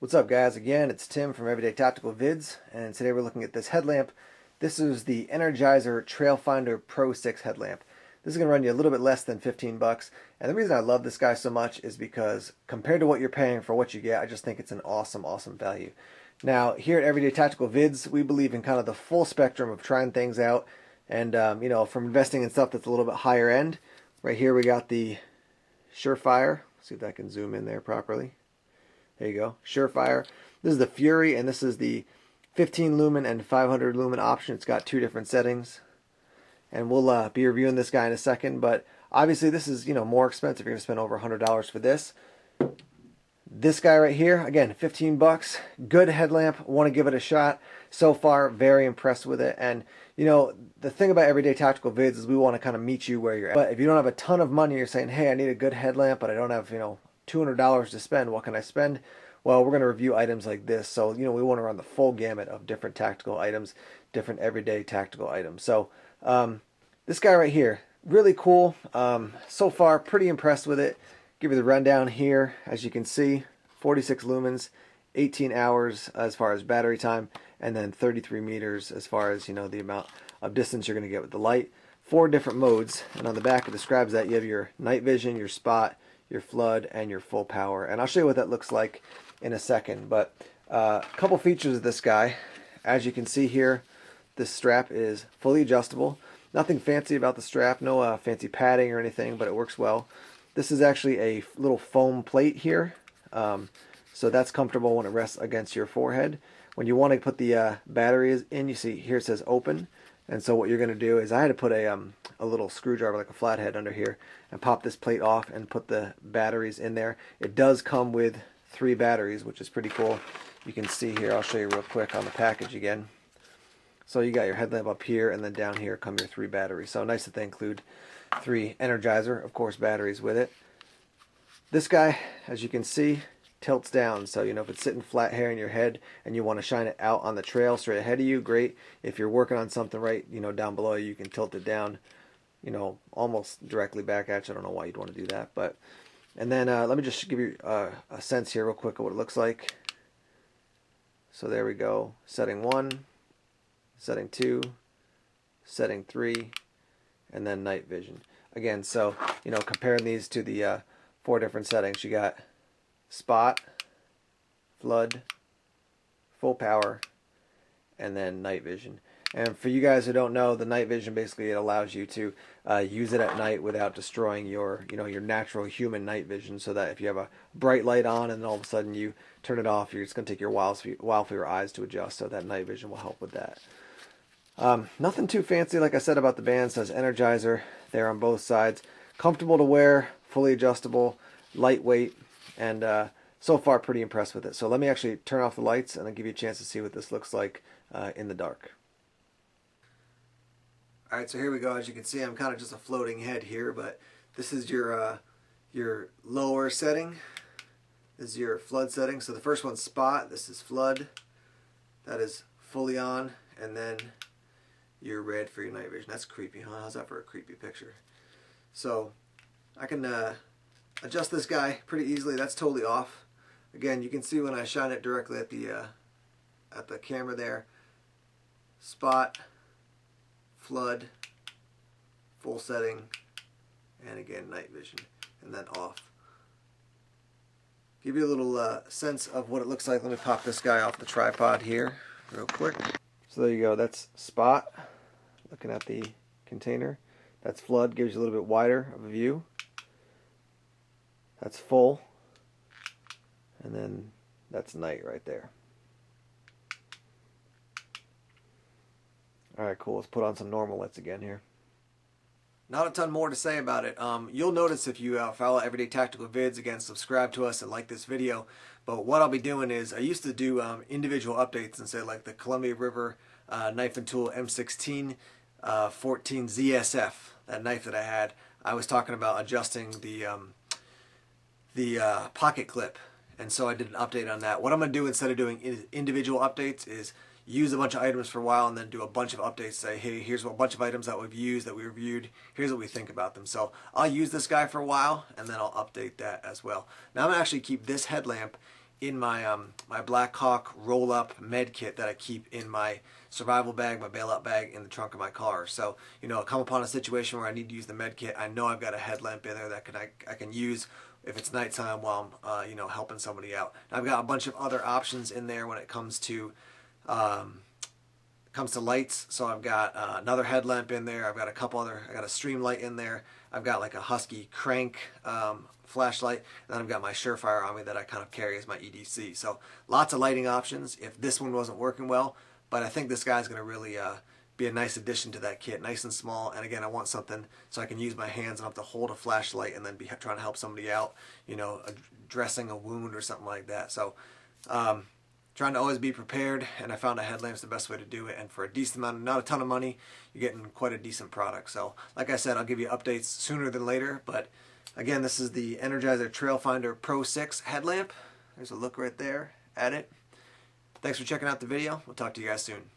What's up, guys? Again, it's Tim from Everyday Tactical Vids, and today we're looking at this headlamp. This is the Energizer Trailfinder Pro 6 headlamp. This is going to run you a little bit less than 15 bucks, and the reason I love this guy so much is because compared to what you're paying for what you get, I just think it's an awesome value. Now, here at Everyday Tactical Vids, we believe in kind of the full spectrum of trying things out, and you know, from investing in stuff that's a little bit higher end. Right here we got the Surefire. See if I can zoom in there properly. There you go, Surefire. This is the Fury, and this is the 15 lumen and 500 lumen option. It's got two different settings, and we'll be reviewing this guy in a second. But obviously, this is more expensive. You're gonna spend over $100 for this. This guy right here, again, 15 bucks. Good headlamp. Want to give it a shot. So far, very impressed with it. And the thing about Everyday Tactical Vids is we want to kind of meet you where you're at. But if you don't have a ton of money, you're saying, hey, I need a good headlamp, but I don't have $200 to spend. What can I spend? Well, we're going to review items like this. So, we want to run the full gamut of different tactical items, different everyday tactical items. So, this guy right here, really cool. So far, pretty impressed with it. Give you the rundown here. As you can see, 46 lumens, 18 hours as far as battery time, and then 33 meters as far as, the amount of distance you're going to get with the light. 4 different modes, and on the back it describes that. You have your night vision, your spot, your flood, and your full power. And I'll show you what that looks like in a second. But a couple features of this guy. As you can see here, this strap is fully adjustable. Nothing fancy about the strap, no fancy padding or anything, but it works well. This is actually a little foam plate here, so that's comfortable when it rests against your forehead. When you want to put the batteries in, you see here it says open, and so what you're going to do is I had to put a little screwdriver, like a flathead, under here and pop this plate off and put the batteries in there. It does come with 3 batteries, which is pretty cool. You can see here, I'll show you real quick on the package again. So you got your headlamp up here, and then down here come your 3 batteries. So nice that they include 3 Energizer, of course, batteries with it. This guy, as you can see, tilts down. So, if it's sitting flat here in your head and you want to shine it out on the trail straight ahead of you, great. If you're working on something right, down below you can tilt it down, almost directly back at you. I don't know why you'd want to do that. But, and then let me just give you a sense here real quick of what it looks like. So there we go. Setting 1, setting 2, setting 3, and then night vision. Again, so, comparing these to the 4 different settings, you got spot, flood, full power, and then night vision. And for you guys who don't know, the night vision basically, it allows you to use it at night without destroying your your natural human night vision, so that if you have a bright light on and then all of a sudden you turn it off, it's going to take your while for your eyes to adjust, so that night vision will help with that. Nothing too fancy, like I said about the band. It says Energizer there on both sides. Comfortable to wear, fully adjustable, lightweight, and so far pretty impressed with it. So let me actually turn off the lights and I'll give you a chance to see what this looks like in the dark. Alright, so here we go. As you can see, I'm kind of just a floating head here, but this is your lower setting. This is your flood setting. So the first one's spot, this is flood. That is fully on, and then your red for your night vision. That's creepy, huh? How's that for a creepy picture? So I can adjust this guy pretty easily. That's totally off. Again, you can see when I shine it directly at the camera there. Spot, flood, full setting, and again night vision, and then off. Give you a little sense of what it looks like. Let me pop this guy off the tripod here real quick. So there you go. That's spot. Looking at the container. That's flood. Gives you a little bit wider of a view. That's full. And then that's night right there. Alright, cool. Let's put on some normal lights again here. Not a ton more to say about it. You'll notice if you follow Everyday Tactical Vids, again, subscribe to us and like this video. But what I'll be doing is, I used to do individual updates and say like the Columbia River knife and tool M16 14 ZSF, that knife that I had. I was talking about adjusting the pocket clip, and so I did an update on that. What I'm going to do instead of doing individual updates is use a bunch of items for a while and then do a bunch of updates, say, hey, here's a bunch of items that we've used, that we reviewed, here's what we think about them. So I'll use this guy for a while and then I'll update that as well. Now I'm going to actually keep this headlamp in my my Black Hawk roll-up med kit that I keep in my survival bag, my bailout bag in the trunk of my car. So, you know, come upon a situation where I need to use the med kit, I know I've got a headlamp in there that I can use if it's nighttime while I'm, you know, helping somebody out. Now, I've got a bunch of other options in there when it comes to lights. So I've got another headlamp in there. I've got a couple other. I got a stream light in there. I've got like a Husky crank flashlight, and then I've got my Surefire on me that I kind of carry as my EDC. So lots of lighting options if this one wasn't working well, but I think this guy's going to really be a nice addition to that kit, nice and small. And again, I want something so I can use my hands and not have to hold a flashlight and then be trying to help somebody out, you know, dressing a wound or something like that. So trying to always be prepared, and I found a headlamp's the best way to do it, and for a decent amount, not a ton of money, you're getting quite a decent product. So like I said, I'll give you updates sooner than later, but again, this is the Energizer Trailfinder Pro 6 headlamp. There's a look right there at it. Thanks for checking out the video. We'll talk to you guys soon.